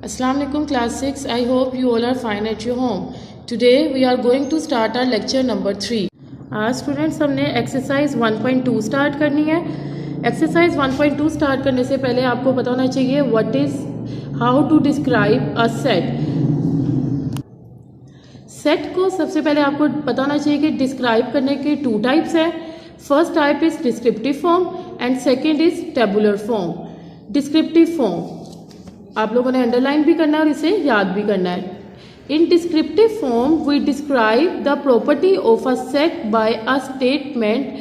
Assalamu alaikum class 6. I hope you all are fine at your home. Today we are going to start our lecture number 3. आज students हमने exercise 1.2 start करनी है। Exercise 1.2 start करने से पहले आपको पता होना चाहिए what is how to describe a set. Set को सबसे पहले आपको पता होना चाहिए कि डिस्क्राइब करने के 2 टाइप्स हैं। First type is descriptive form and second is tabular form. Descriptive form आप लोगों ने अंडरलाइन भी करना है और इसे याद भी करना है। In descriptive form we describe the property of a set by a statement.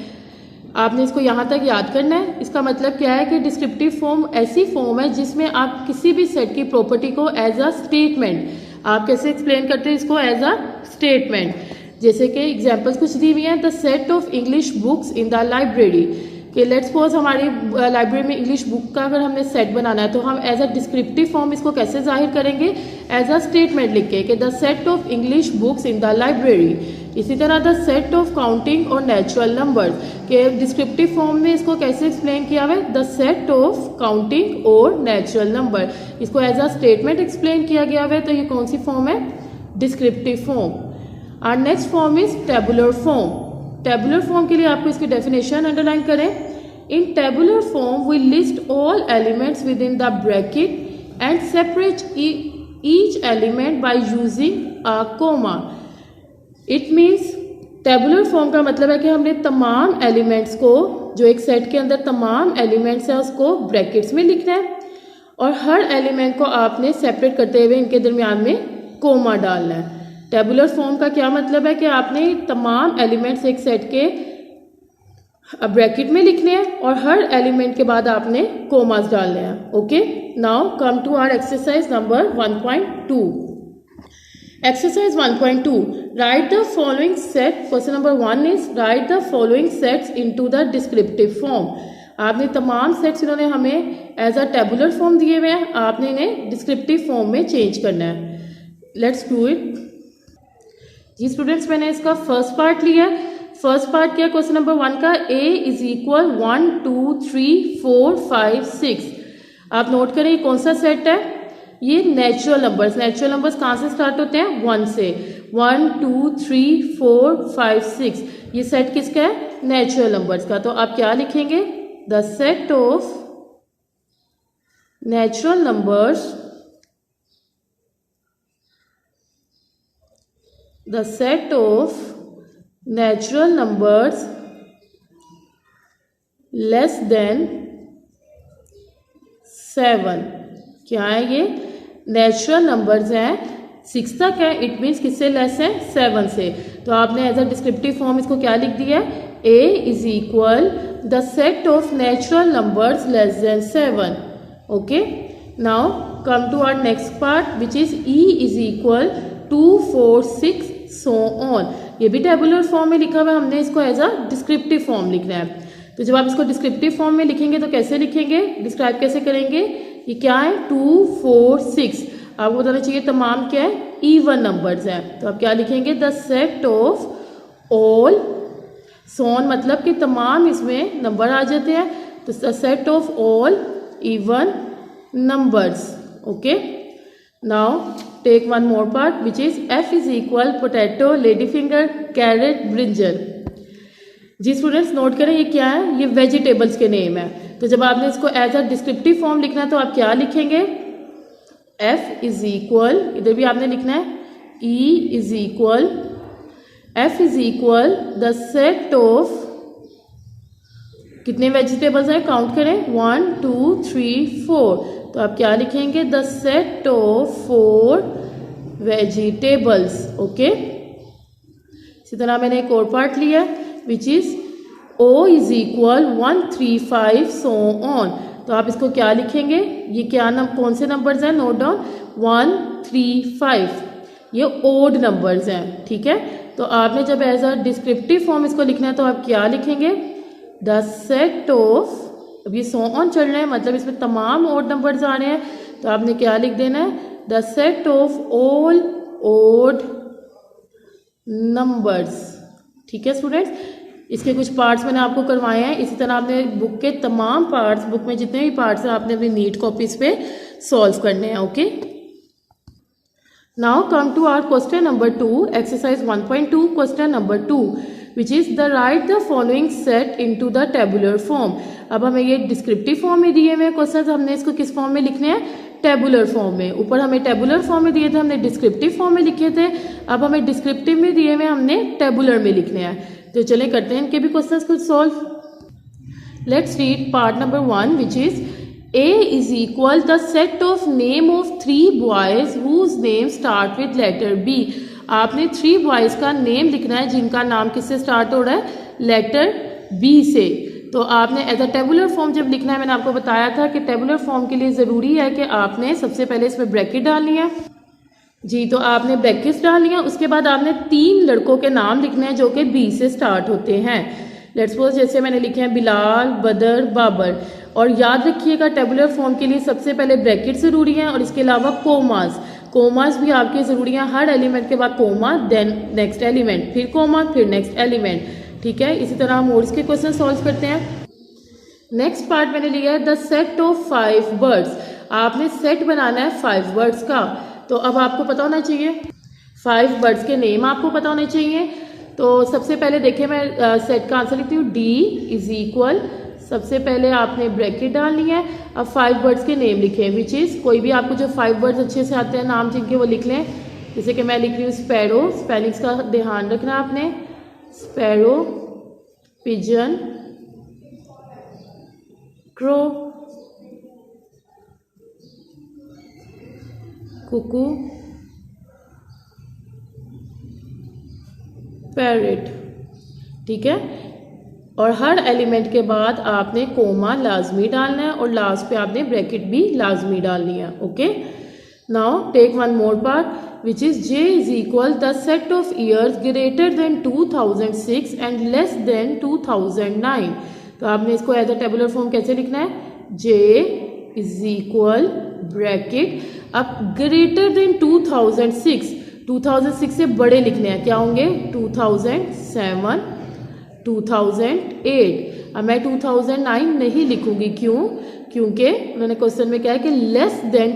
आपने इसको यहाँ तक याद करना है। इसका मतलब क्या है कि डिस्क्रिप्टिव फॉर्म ऐसी फॉर्म है जिसमें आप किसी भी सेट की प्रॉपर्टी को एज अ स्टेटमेंट, आप कैसे एक्सप्लेन करते हैं इसको एज अ स्टेटमेंट। जैसे कि एग्जाम्पल्स कुछ दी हुई हैं, the set of English books in the library. कि लेट्स सपोज हमारी लाइब्रेरी में इंग्लिश बुक का अगर हमने सेट बनाना है तो हम एज अ डिस्क्रिप्टिव फॉर्म इसको कैसे जाहिर करेंगे, एज अ स्टेटमेंट लिख के कि the set of English books in the library. इसी तरह द सेट ऑफ काउंटिंग और नेचुरल नंबर्स के डिस्क्रिप्टिव फॉर्म में इसको कैसे एक्सप्लेन किया हुआ है, द सेट ऑफ काउंटिंग और नेचुरल नंबर। इसको एज अ स्टेटमेंट एक्सप्लेन किया गया हुआ है, तो ये कौन सी फॉर्म है, डिस्क्रिप्टिव फॉर्म। और next form is tabular form. Tabular form के लिए आपको इसकी डेफिनेशन अंडरलाइन करें। इन tabular form we list all elements within the bracket and separate each element by using a comma. It means tabular form का मतलब है कि हमने तमाम एलिमेंट्स को, जो एक सेट के अंदर तमाम एलिमेंट्स हैं, उसको ब्रैकेट्स में लिखना है और हर एलिमेंट को आपने सेपरेट करते हुए इनके दरमियान में कोमा डालना है। टेबुलर फॉर्म का क्या मतलब है कि आपने तमाम एलिमेंट्स एक सेट के ब्रैकेट में लिखने हैं और हर एलिमेंट के बाद आपने कोमास डालने हैं। Okay, now come to our exercise number 1.2। Exercise 1.2, write the following set. Question number 1 is write the following sets into the descriptive form. आपने तमाम सेट्स इन्होंने हमें एज अ टेबुलर फॉर्म दिए हुए हैं, आपने इन्हें डिस्क्रिप्टिव फॉर्म में चेंज करना है। Let's do it. जी स्टूडेंट्स, मैंने इसका फर्स्ट पार्ट लिया। फर्स्ट पार्ट क्या क्वेश्चन नंबर 1 का, a इज इक्वल 1 2 3 4 5 6। आप नोट करें ये कौन सा सेट है, ये नेचुरल नंबर्स। नेचुरल नंबर्स कहाँ से स्टार्ट होते हैं, 1 से। 1 2 3 4 5 6 ये सेट किसका है, नेचुरल नंबर्स का। तो आप क्या लिखेंगे, the set of natural numbers, the set of natural numbers less than 7। क्या है ये, नेचुरल नंबर्स हैं 6 तक है, इट मीन्स किससे लेस है, 7 से। तो आपने एज अ डिस्क्रिप्टिव फॉर्म इसको क्या लिख दिया है, a is equal the set of natural numbers less than 7। Okay, now come to our next part which is e is equal 2 4 6 so on. ये भी टेबुलर फॉर्म में लिखा हुआ है, हमने इसको एज अ डिस्क्रिप्टिव फॉर्म लिखना है। तो जब आप इसको डिस्क्रिप्टिव फॉर्म में लिखेंगे तो कैसे लिखेंगे, डिस्क्राइब कैसे करेंगे, ये क्या है 2 4 6। आपको बताना चाहिए तमाम क्या है, इवन नंबर्स हैं। तो आप क्या लिखेंगे, द सेट ऑफ ऑल सोन, मतलब कि तमाम इसमें नंबर आ जाते हैं, तो the set of all even numbers. Okay, now take one more part which is f is equal potato, ladyfinger, carrot, brinjal। Ji students note करें ये क्या है, ये वेजिटेबल्स के नेम है। तो जब आपने इसको एज अ डिस्क्रिप्टिव फॉर्म लिखना है तो आप क्या लिखेंगे, f इज इक्वल, इधर भी आपने लिखना है e is equal, f is equal the set of, कितने वेजिटेबल्स हैं काउंट करें, 1 2 3 4। तो आप क्या लिखेंगे, the set of 4 vegetables. Okay, इसी तरह मैंने एक और पार्ट लिया which is o is equal 1 3 5 so on. तो आप इसको क्या लिखेंगे, ये क्या कौन से नंबर्स हैं, नोट डाउन 1 3 5 ये ओड नंबर्स हैं। ठीक है, तो आपने जब एज अ डिस्क्रिप्टिव फॉर्म इसको लिखना है तो आप क्या लिखेंगे, द सेट ऑफ, अब ये सो ऑन चल रहे हैं मतलब इसमें तमाम ओड नंबर्स आ रहे हैं, तो आपने क्या लिख देना है, the set of all odd numbers. ठीक है स्टूडेंट्स, इसके कुछ पार्ट्स मैंने आपको करवाए हैं। इसी तरह आपने बुक के तमाम पार्ट्स, बुक में जितने भी पार्ट्स हैं आपने अपनी नीट कॉपीज पे सॉल्व करने हैं। Okay. Now come to our question number 2, exercise 1.2, question number 2, which is the write the following set into the tabular form. अब हमें ये डिस्क्रिप्टिव फॉर्म में दिए हुए क्वेश्चन, हमने इसको किस फॉर्म में लिखने हैं, टेबुलर फॉर्म में. ऊपर हमें टेबुलर फॉर्म में दिए थे, हमने डिस्क्रिप्टिव फॉर्म में लिखे थे. अब हमें डिस्क्रिप्टिव में दिए हुए हमने टेबुलर में लिखने हैं. तो चलें करते हैं इनके भी क्वेश्चंस को solve. Let's read part number 1, which is A is equal the set of name of 3 boys whose name start with letter B. आपने 3 boys का नेम लिखना है जिनका नाम किससे स्टार्ट हो रहा है, लेटर B से. तो आपने एज अ टेबुलर फॉर्म जब लिखना है, मैंने आपको बताया था कि टेबुलर फॉर्म के लिए ज़रूरी है कि आपने सबसे पहले इसमें ब्रैकेट डालनी है जी. तो आपने ब्रैकेट्स डालनी है. उसके बाद आपने 3 लड़कों के नाम लिखने हैं जो कि B से स्टार्ट होते हैं. लेट्स सपोज जैसे मैंने लिखे हैं बिलाल, बदर, बाबर. और याद रखिएगा टेबुलर फॉर्म के लिए सबसे पहले ब्रैकेट ज़रूरी हैं और इसके अलावा कोमास भी आपके ज़रूरी हैं. हर एलिमेंट के बाद कोमा, देन नेक्स्ट एलिमेंट, फिर कोमा, फिर नेक्स्ट एलिमेंट. ठीक है, इसी तरह हम और इसके क्वेश्चन सॉल्व करते हैं. नेक्स्ट पार्ट मैंने लिया है द सेट ऑफ 5 वर्ड्स. आपने सेट बनाना है 5 वर्ड्स का. तो अब आपको पता होना चाहिए 5 वर्ड्स के नेम आपको पता होने चाहिए. तो सबसे पहले देखिए मैं सेट का आंसर लिखती हूँ. D इज इक्वल, सबसे पहले आपने ब्रैकेट डालनी है. अब 5 वर्ड्स के नेम लिखें, विच इज़ कोई भी आपको जो 5 वर्ड्स अच्छे से आते हैं नाम जिनके वो लिख लें. जैसे कि मैं लिख रही हूँ स्पैरो, स्पेलिंग्स का ध्यान रखना आपने. Sparrow, pigeon, crow, cuckoo, parrot. ठीक है, और हर एलिमेंट के बाद आपने कोमा लाजमी डालना है और लास्ट पे आपने ब्रैकेट भी लाजमी डालनी है. Okay, now take one more part which is J is equal the set of years greater than 2006 and less than 2009. तो आपने इसको एज अ टेबुलर फॉर्म कैसे लिखना है, J इज इक्वल ब्रैकेट. अब ग्रेटर देन 2006 से बड़े लिखने हैं, क्या होंगे, 2007, 2008. अब मैं 2009 नहीं लिखूंगी, क्यों, क्योंकि उन्होंने क्वेश्चन में क्या है कि लेस देन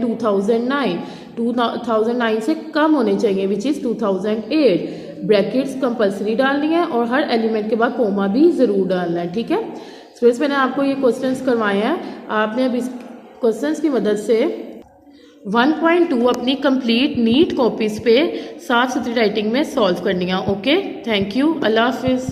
2009 से कम होने चाहिए, विच इज़ 2008. ब्रैकेट्स कंपलसरी डालनी है और हर एलिमेंट के बाद कोमा भी ज़रूर डालना है. ठीक है, स्टूडेंट्स मैंने आपको ये क्वेश्चंस करवाए हैं. आपने अब इस क्वेश्चंस की मदद से 1.2 अपनी कंप्लीट नीट कॉपीज़ पे साफ सुथरी राइटिंग में सॉल्व करनी है. ओके, थैंक यू, अल्लाह हाफिज़.